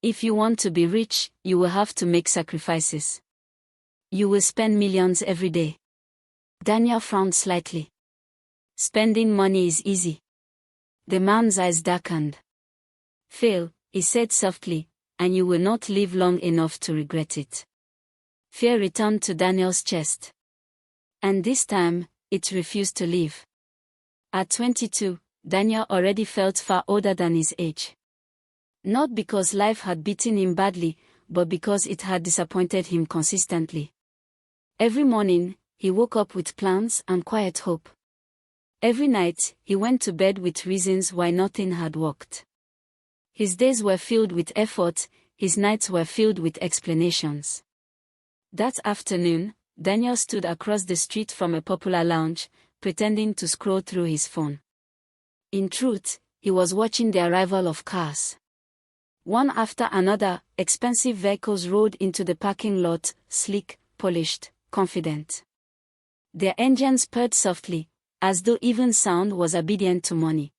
If you want to be rich, you will have to make sacrifices. You will spend millions every day. Daniel frowned slightly. Spending money is easy. The man's eyes darkened. Fail, he said softly, and you will not live long enough to regret it. Fear returned to Daniel's chest. And this time, it refused to leave. At 22, Daniel already felt far older than his age. Not because life had beaten him badly, but because it had disappointed him consistently. Every morning, he woke up with plans and quiet hope. Every night, he went to bed with reasons why nothing had worked. His days were filled with effort, his nights were filled with explanations. That afternoon, Daniel stood across the street from a popular lounge, pretending to scroll through his phone. In truth, he was watching the arrival of cars. One after another, expensive vehicles rolled into the parking lot, sleek, polished, confident. Their engines purred softly, as though even sound was obedient to money.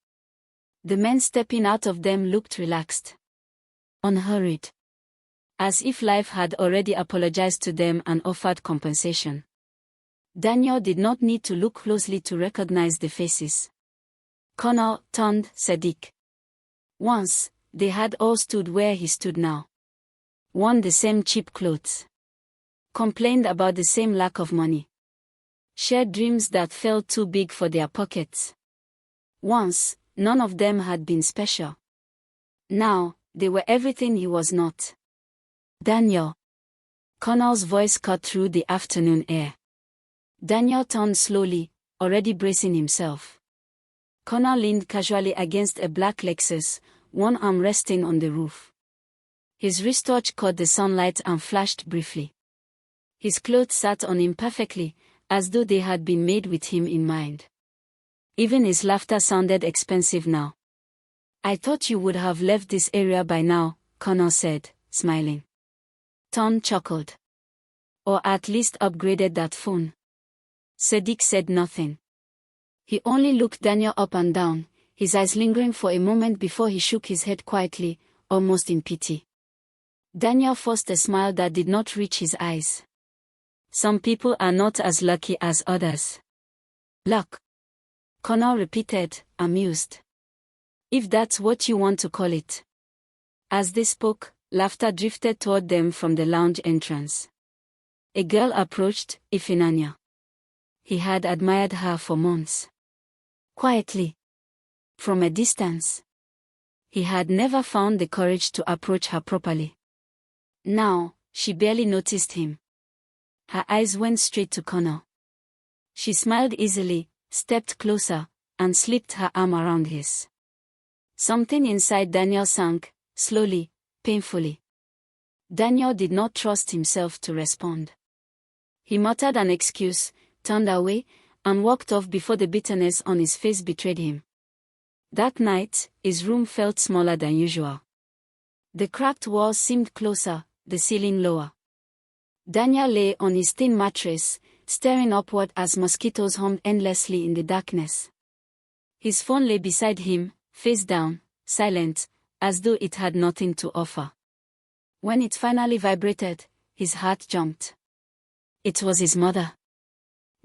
The men stepping out of them looked relaxed, unhurried, as if life had already apologized to them and offered compensation. Daniel did not need to look closely to recognize the faces. Connor turned Sadiq. Once, they had all stood where he stood now. Worn the same cheap clothes. Complained about the same lack of money. Shared dreams that felt too big for their pockets. Once, none of them had been special. Now, they were everything he was not. Daniel. Connor's voice cut through the afternoon air. Daniel turned slowly, already bracing himself. Connor leaned casually against a black Lexus, one arm resting on the roof. His wristwatch caught the sunlight and flashed briefly. His clothes sat on him perfectly, as though they had been made with him in mind. Even his laughter sounded expensive now. I thought you would have left this area by now, Connor said, smiling. Tom chuckled. Or at least upgraded that phone. Sadiq said nothing. He only looked Daniel up and down, his eyes lingering for a moment before he shook his head quietly, almost in pity. Daniel forced a smile that did not reach his eyes. Some people are not as lucky as others. Luck. Connor repeated, amused. If that's what you want to call it. As they spoke, laughter drifted toward them from the lounge entrance. A girl approached, Ifinanya. He had admired her for months. Quietly. From a distance. He had never found the courage to approach her properly. Now, she barely noticed him. Her eyes went straight to Connor. She smiled easily, stepped closer, and slipped her arm around his. Something inside Daniel sank, slowly, painfully. Daniel did not trust himself to respond. He muttered an excuse, turned away, and walked off before the bitterness on his face betrayed him. That night, his room felt smaller than usual. The cracked walls seemed closer, the ceiling lower. Daniel lay on his thin mattress, staring upward as mosquitoes hummed endlessly in the darkness. His phone lay beside him, face down, silent, as though it had nothing to offer. When it finally vibrated, his heart jumped. It was his mother.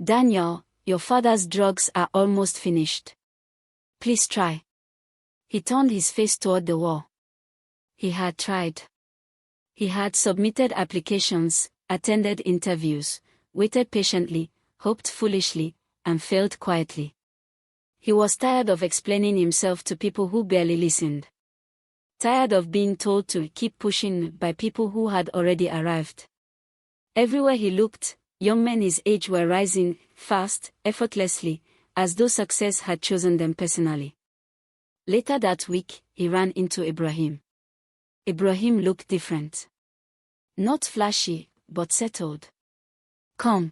Daniel, your father's drugs are almost finished. Please try. He turned his face toward the wall. He had tried. He had submitted applications, attended interviews, waited patiently, hoped foolishly, and failed quietly. He was tired of explaining himself to people who barely listened. Tired of being told to keep pushing by people who had already arrived. Everywhere he looked, young men his age were rising, fast, effortlessly, as though success had chosen them personally. Later that week, he ran into Ibrahim. Ibrahim looked different. Not flashy, but settled. Calm.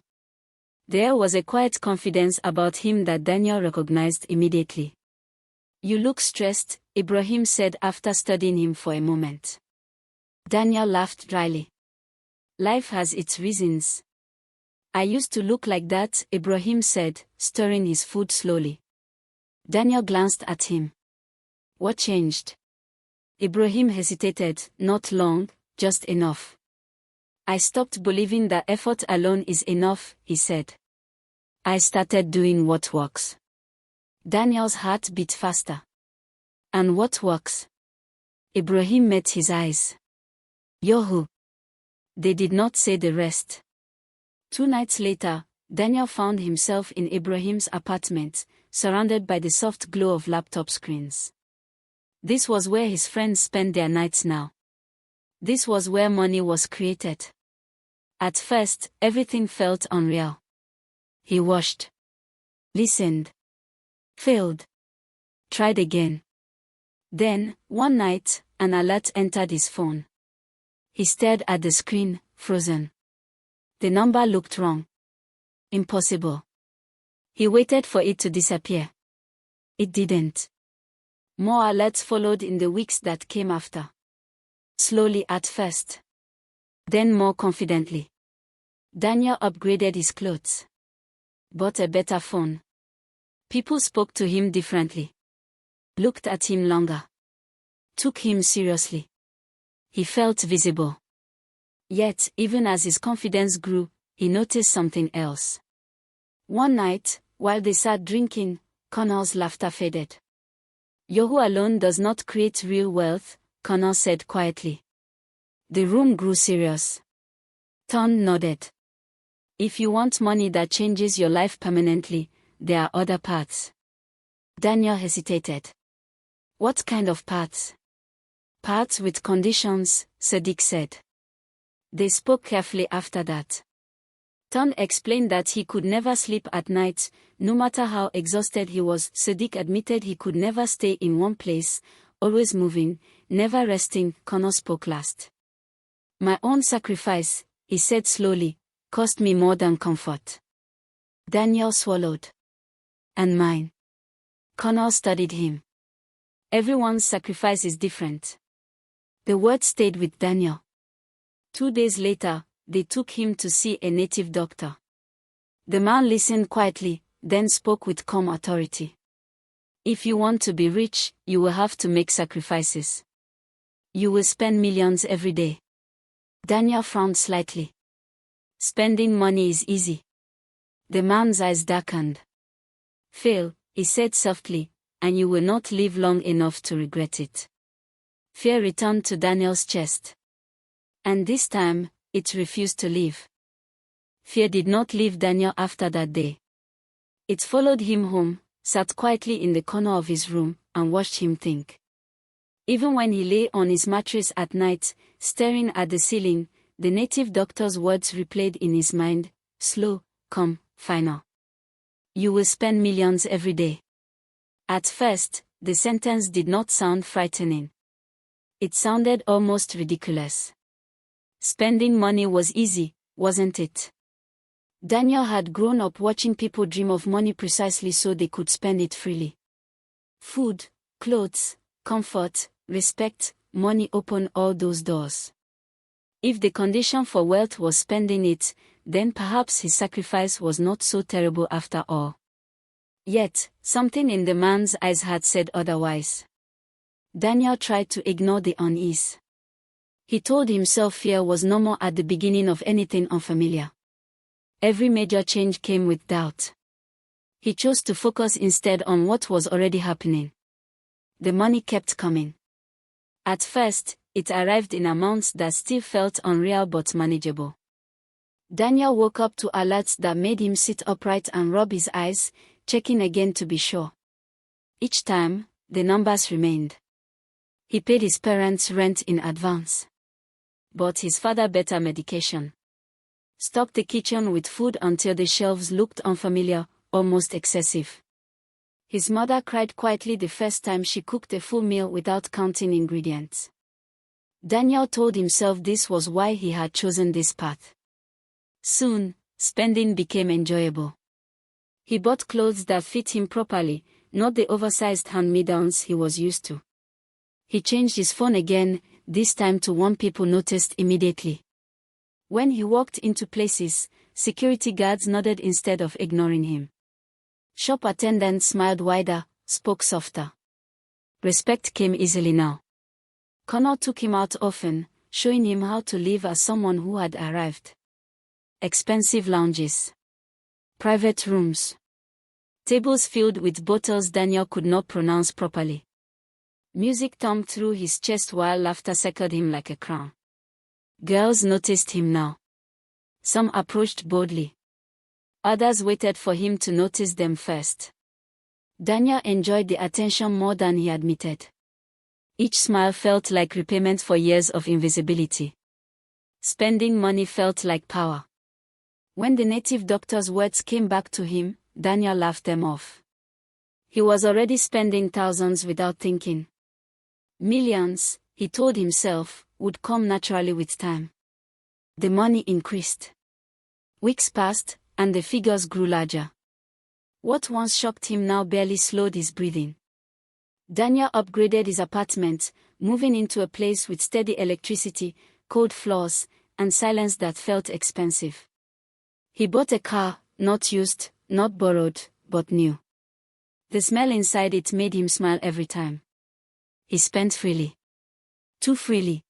There was a quiet confidence about him that Daniel recognized immediately. You look stressed, Ibrahim said after studying him for a moment. Daniel laughed dryly. Life has its reasons. I used to look like that, Ibrahim said, stirring his food slowly. Daniel glanced at him. What changed? Ibrahim hesitated, not long, just enough. I stopped believing that effort alone is enough, he said. I started doing what works. Daniel's heart beat faster. And what works? Ibrahim met his eyes. Yahoo! They did not say the rest. 2 nights later, Daniel found himself in Ibrahim's apartment, surrounded by the soft glow of laptop screens. This was where his friends spent their nights now. This was where money was created. At first, everything felt unreal. He watched. Listened. Failed. Tried again. Then, one night, an alert entered his phone. He stared at the screen, frozen. The number looked wrong. Impossible. He waited for it to disappear. It didn't. More alerts followed in the weeks that came after. Slowly at first. Then more confidently. Daniel upgraded his clothes. Bought a better phone. People spoke to him differently. Looked at him longer. Took him seriously. He felt visible. Yet, even as his confidence grew, he noticed something else. One night, while they sat drinking, Connor's laughter faded. Yahoo alone does not create real wealth, Connor said quietly. The room grew serious. Tom nodded. If you want money that changes your life permanently, there are other paths. Daniel hesitated. What kind of paths? Paths with conditions, Sadiq said. They spoke carefully after that. Tom explained that he could never sleep at night, no matter how exhausted he was. Sadiq admitted he could never stay in one place, always moving, never resting. Connor spoke last. My own sacrifice, he said slowly, cost me more than comfort. Daniel swallowed. And mine. Connor studied him. Everyone's sacrifice is different. The word stayed with Daniel. 2 days later, they took him to see a native doctor. The man listened quietly, then spoke with calm authority. If you want to be rich, you will have to make sacrifices. You will spend millions every day. Daniel frowned slightly. Spending money is easy. The man's eyes darkened. Fail, he said softly, and you will not live long enough to regret it. Fear returned to Daniel's chest. And this time, it refused to leave. Fear did not leave Daniel after that day. It followed him home, sat quietly in the corner of his room, and watched him think. Even when he lay on his mattress at night, staring at the ceiling, the native doctor's words replayed in his mind, slow, calm, final. You will spend millions every day. At first, the sentence did not sound frightening. It sounded almost ridiculous. Spending money was easy, wasn't it? Daniel had grown up watching people dream of money precisely so they could spend it freely. Food, clothes, comfort, respect, money opened all those doors. If the condition for wealth was spending it, then perhaps his sacrifice was not so terrible after all. Yet, something in the man's eyes had said otherwise. Daniel tried to ignore the unease. He told himself fear was normal at the beginning of anything unfamiliar. Every major change came with doubt. He chose to focus instead on what was already happening. The money kept coming. At first, it arrived in amounts that still felt unreal but manageable. Daniel woke up to alerts that made him sit upright and rub his eyes, checking again to be sure. Each time, the numbers remained. He paid his parents' rent in advance. Bought his father better medication. Stocked the kitchen with food until the shelves looked unfamiliar, almost excessive. His mother cried quietly the first time she cooked a full meal without counting ingredients. Daniel told himself this was why he had chosen this path. Soon, spending became enjoyable. He bought clothes that fit him properly, not the oversized hand-me-downs he was used to. He changed his phone again, this time to one people noticed immediately. When he walked into places, security guards nodded instead of ignoring him. Shop attendants smiled wider, spoke softer. Respect came easily now. Connor took him out often, showing him how to live as someone who had arrived. Expensive lounges. Private rooms. Tables filled with bottles Daniel could not pronounce properly. Music thumped through his chest while laughter circled him like a crown. Girls noticed him now. Some approached boldly. Others waited for him to notice them first. Daniel enjoyed the attention more than he admitted. Each smile felt like repayment for years of invisibility. Spending money felt like power. When the native doctor's words came back to him, Daniel laughed them off. He was already spending thousands without thinking. Millions, he told himself, would come naturally with time. The money increased. Weeks passed, and the figures grew larger. What once shocked him now barely slowed his breathing. Daniel upgraded his apartment, moving into a place with steady electricity, cold floors, and silence that felt expensive. He bought a car, not used, not borrowed, but new. The smell inside it made him smile every time. He spent freely. Too freely.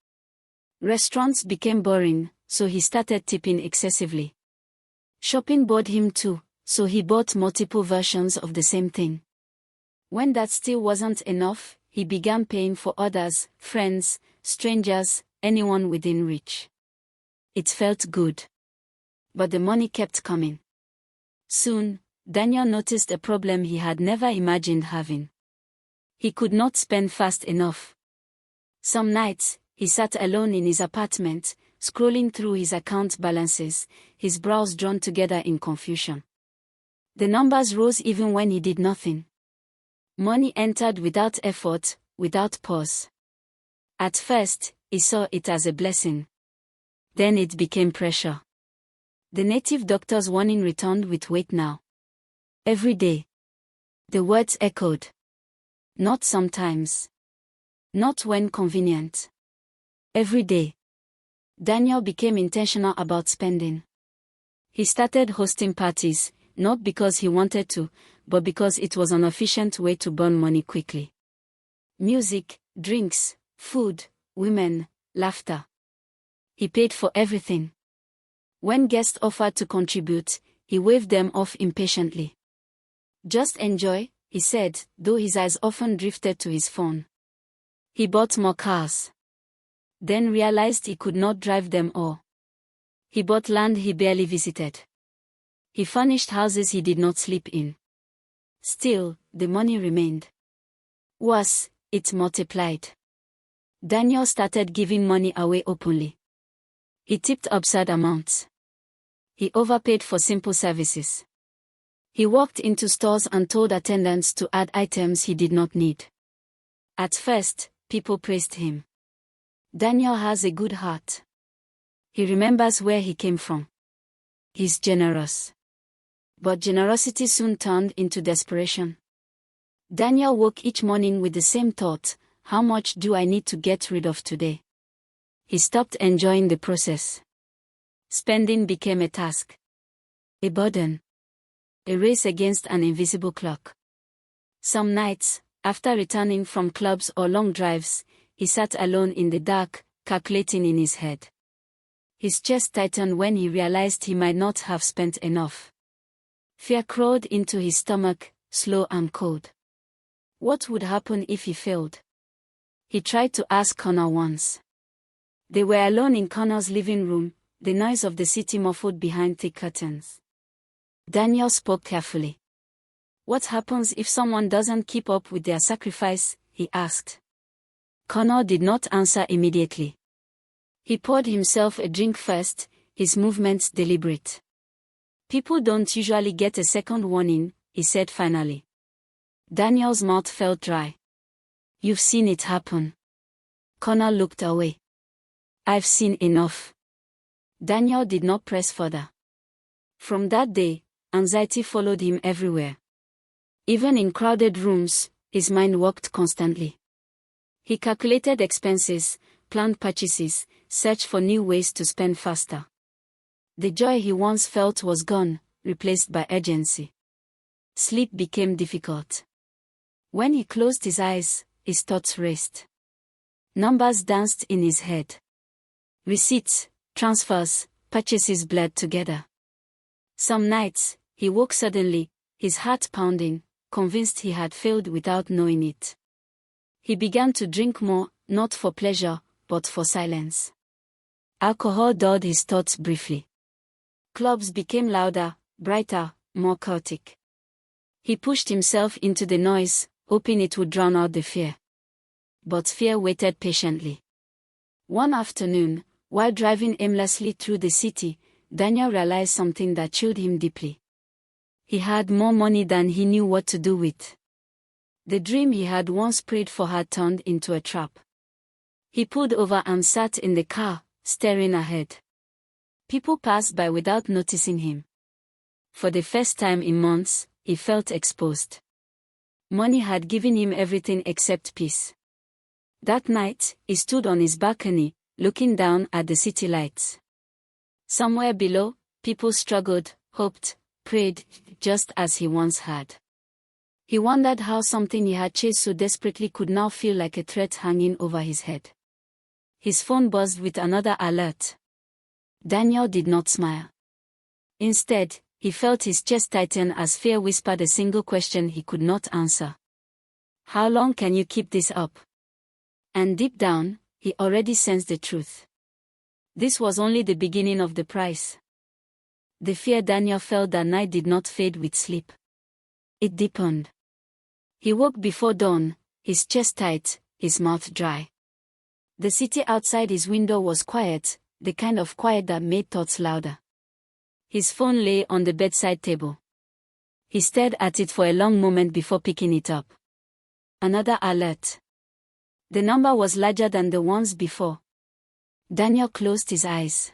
Restaurants became boring, so he started tipping excessively. Shopping bored him too, so he bought multiple versions of the same thing. When that still wasn't enough, he began paying for others, friends, strangers, anyone within reach. It felt good. But the money kept coming. Soon, Daniel noticed a problem he had never imagined having. He could not spend fast enough. Some nights, he sat alone in his apartment, scrolling through his account balances, his brows drawn together in confusion. The numbers rose even when he did nothing. Money entered without effort, without pause. At first, he saw it as a blessing. Then it became pressure. The native doctor's warning returned with weight now. Every day. The words echoed. Not sometimes. Not when convenient. Every day. Daniel became intentional about spending. He started hosting parties, not because he wanted to, but because it was an efficient way to burn money quickly. Music, drinks, food, women, laughter. He paid for everything. When guests offered to contribute, he waved them off impatiently. Just enjoy, he said, though his eyes often drifted to his phone. He bought more cars. Then realized he could not drive them all. He bought land he barely visited. He furnished houses he did not sleep in. Still, the money remained. Worse, it multiplied. Daniel started giving money away openly. He tipped absurd amounts. He overpaid for simple services. He walked into stores and told attendants to add items he did not need. At first, people praised him. Daniel has a good heart. He remembers where he came from. He's generous. But generosity soon turned into desperation. Daniel woke each morning with the same thought: how much do I need to get rid of today? He stopped enjoying the process. Spending became a task. A burden. A race against an invisible clock. Some nights, after returning from clubs or long drives, he sat alone in the dark, calculating in his head. His chest tightened when he realized he might not have spent enough. Fear crawled into his stomach, slow and cold. What would happen if he failed? He tried to ask Connor once. They were alone in Connor's living room, the noise of the city muffled behind thick curtains. Daniel spoke carefully. What happens if someone doesn't keep up with their sacrifice? He asked. Connor did not answer immediately. He poured himself a drink first, his movements deliberate. People don't usually get a second warning, he said finally. Daniel's mouth felt dry. You've seen it happen. Connor looked away. I've seen enough. Daniel did not press further. From that day, anxiety followed him everywhere. Even in crowded rooms, his mind worked constantly. He calculated expenses, planned purchases, searched for new ways to spend faster. The joy he once felt was gone, replaced by urgency. Sleep became difficult. When he closed his eyes, his thoughts raced. Numbers danced in his head. Receipts, transfers, purchases blurred together. Some nights, he woke suddenly, his heart pounding, convinced he had failed without knowing it. He began to drink more, not for pleasure, but for silence. Alcohol dulled his thoughts briefly. Clubs became louder, brighter, more chaotic. He pushed himself into the noise, hoping it would drown out the fear. But fear waited patiently. One afternoon, while driving aimlessly through the city, Daniel realized something that chilled him deeply. He had more money than he knew what to do with. The dream he had once prayed for had turned into a trap. He pulled over and sat in the car, staring ahead. People passed by without noticing him. For the first time in months, he felt exposed. Money had given him everything except peace. That night, he stood on his balcony, looking down at the city lights. Somewhere below, people struggled, hoped, prayed, just as he once had. He wondered how something he had chased so desperately could now feel like a threat hanging over his head. His phone buzzed with another alert. Daniel did not smile. Instead, he felt his chest tighten as fear whispered a single question he could not answer. How long can you keep this up? And deep down, he already sensed the truth. This was only the beginning of the price. The fear Daniel felt that night did not fade with sleep. It deepened. He woke before dawn, his chest tight, his mouth dry. The city outside his window was quiet, the kind of quiet that made thoughts louder. His phone lay on the bedside table. He stared at it for a long moment before picking it up. Another alert. The number was larger than the ones before. Daniel closed his eyes.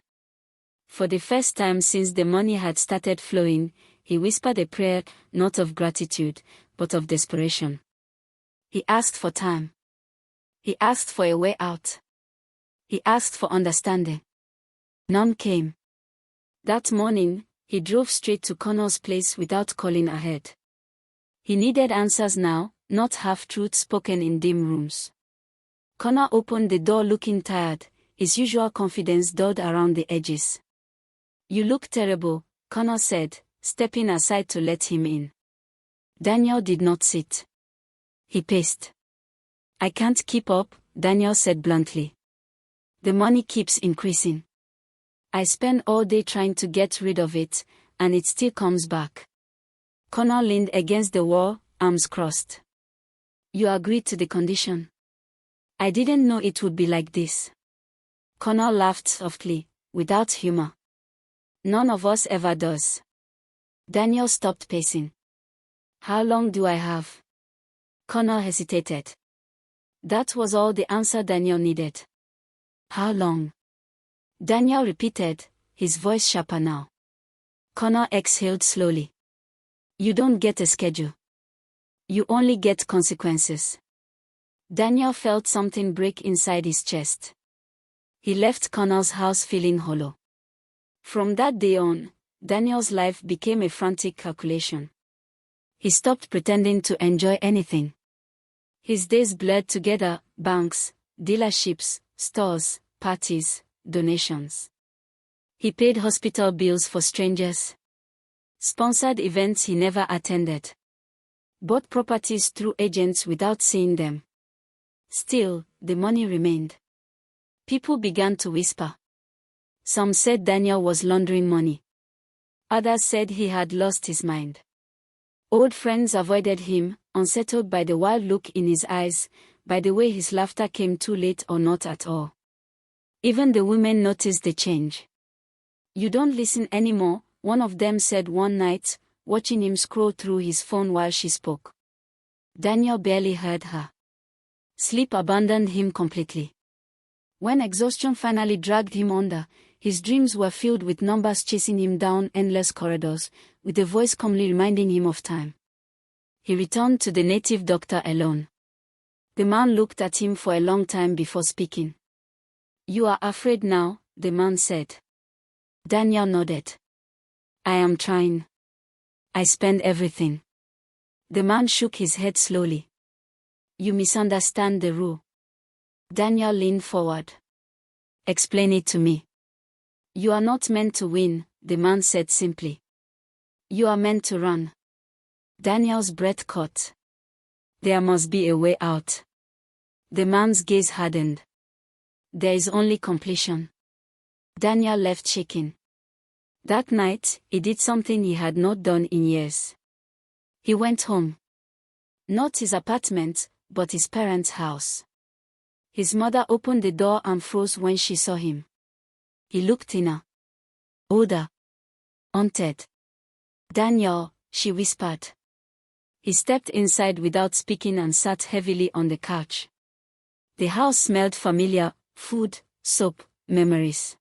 For the first time since the money had started flowing, he whispered a prayer, not of gratitude, but of desperation. He asked for time. He asked for a way out. He asked for understanding. None came. That morning, he drove straight to Connor's place without calling ahead. He needed answers now, not half-truths spoken in dim rooms. Connor opened the door looking tired, his usual confidence dulled around the edges. You look terrible, Connor said, stepping aside to let him in. Daniel did not sit. He paced. I can't keep up, Daniel said bluntly. The money keeps increasing. I spend all day trying to get rid of it, and it still comes back. Connor leaned against the wall, arms crossed. You agreed to the condition. I didn't know it would be like this. Connor laughed softly, without humor. None of us ever does. Daniel stopped pacing. How long do I have? Connor hesitated. That was all the answer Daniel needed. How long? Daniel repeated, his voice sharper now. Connor exhaled slowly. You don't get a schedule. You only get consequences. Daniel felt something break inside his chest. He left Connor's house feeling hollow. From that day on, Daniel's life became a frantic calculation. He stopped pretending to enjoy anything. His days blurred together, banks, dealerships, stores, parties, donations. He paid hospital bills for strangers. Sponsored events he never attended. Bought properties through agents without seeing them. Still, the money remained. People began to whisper. Some said Daniel was laundering money. Others said he had lost his mind. Old friends avoided him, unsettled by the wild look in his eyes, by the way his laughter came too late or not at all. Even the women noticed the change. You don't listen anymore, one of them said one night, watching him scroll through his phone while she spoke. Daniel barely heard her. Sleep abandoned him completely. When exhaustion finally dragged him under, his dreams were filled with numbers chasing him down endless corridors, with a voice calmly reminding him of time. He returned to the native doctor alone. The man looked at him for a long time before speaking. You are afraid now, the man said. Daniel nodded. I am trying. I spend everything. The man shook his head slowly. You misunderstand the rule. Daniel leaned forward. Explain it to me. You are not meant to win, the man said simply. You are meant to run. Daniel's breath caught. There must be a way out. The man's gaze hardened. There is only completion. Daniel left shaking. That night, he did something he had not done in years. He went home. Not his apartment, but his parents' house. His mother opened the door and froze when she saw him. He looked thinner. Older. Haunted. Daniel, she whispered. He stepped inside without speaking and sat heavily on the couch. The house smelled familiar: food, soap, memories.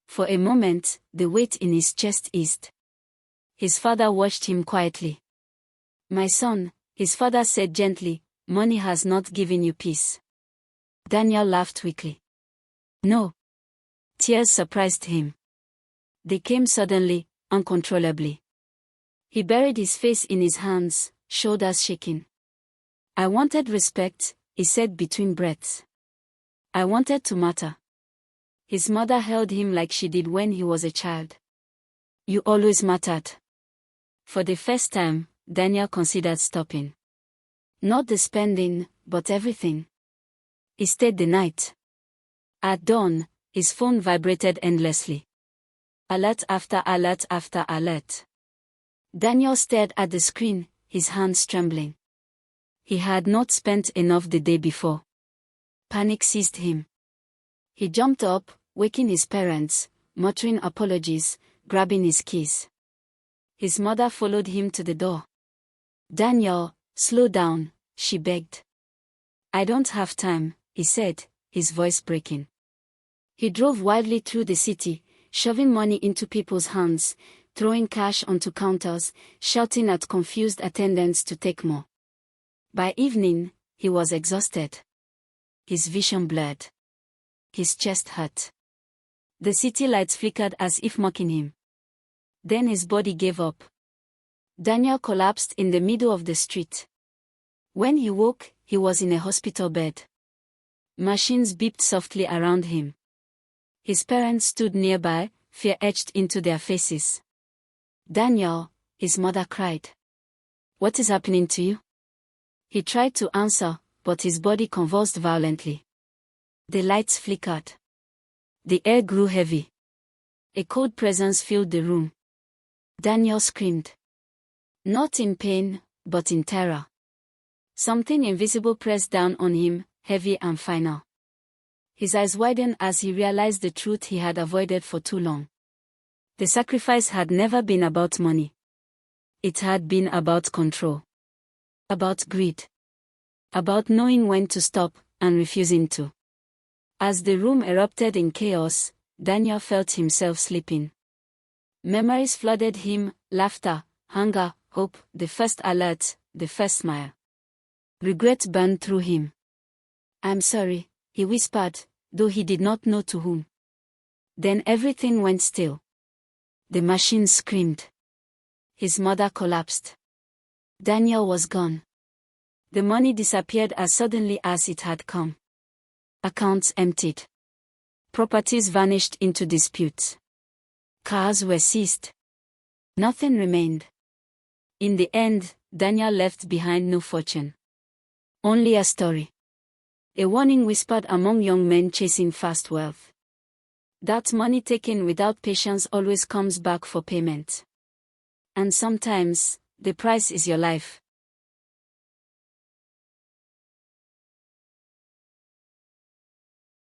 For a moment, the weight in his chest eased. His father watched him quietly. My son, his father said gently, money has not given you peace. Daniel laughed weakly. No. Tears surprised him. They came suddenly, uncontrollably. He buried his face in his hands, shoulders shaking. I wanted respect, he said between breaths. I wanted to matter. His mother held him like she did when he was a child. You always mattered. For the first time, Daniel considered stopping. Not the spending, but everything. He stayed the night. At dawn, his phone vibrated endlessly. Alert after alert after alert. Daniel stared at the screen, his hands trembling. He had not spent enough the day before. Panic seized him. He jumped up, waking his parents, muttering apologies, grabbing his keys. His mother followed him to the door. Daniel, slow down, she begged. I don't have time, he said, his voice breaking. He drove wildly through the city, shoving money into people's hands, throwing cash onto counters, shouting at confused attendants to take more. By evening, he was exhausted. His vision blurred. His chest hurt. The city lights flickered as if mocking him. Then his body gave up. Daniel collapsed in the middle of the street. When he woke, he was in a hospital bed. Machines beeped softly around him. His parents stood nearby, fear etched into their faces. Daniel, his mother cried. What is happening to you? He tried to answer, but his body convulsed violently. The lights flickered. The air grew heavy. A cold presence filled the room. Daniel screamed. Not in pain, but in terror. Something invisible pressed down on him, heavy and final. His eyes widened as he realized the truth he had avoided for too long. The sacrifice had never been about money. It had been about control. About greed. About knowing when to stop, and refusing to. As the room erupted in chaos, Daniel felt himself slipping. Memories flooded him: laughter, hunger, hope, the first alert, the first smile. Regret burned through him. I'm sorry, he whispered, though he did not know to whom. Then everything went still. The machine screamed. His mother collapsed. Daniel was gone. The money disappeared as suddenly as it had come. Accounts emptied. Properties vanished into disputes. Cars were seized. Nothing remained. In the end, Daniel left behind no fortune. Only a story. A warning whispered among young men chasing fast wealth. That money taken without patience always comes back for payment. And sometimes, the price is your life.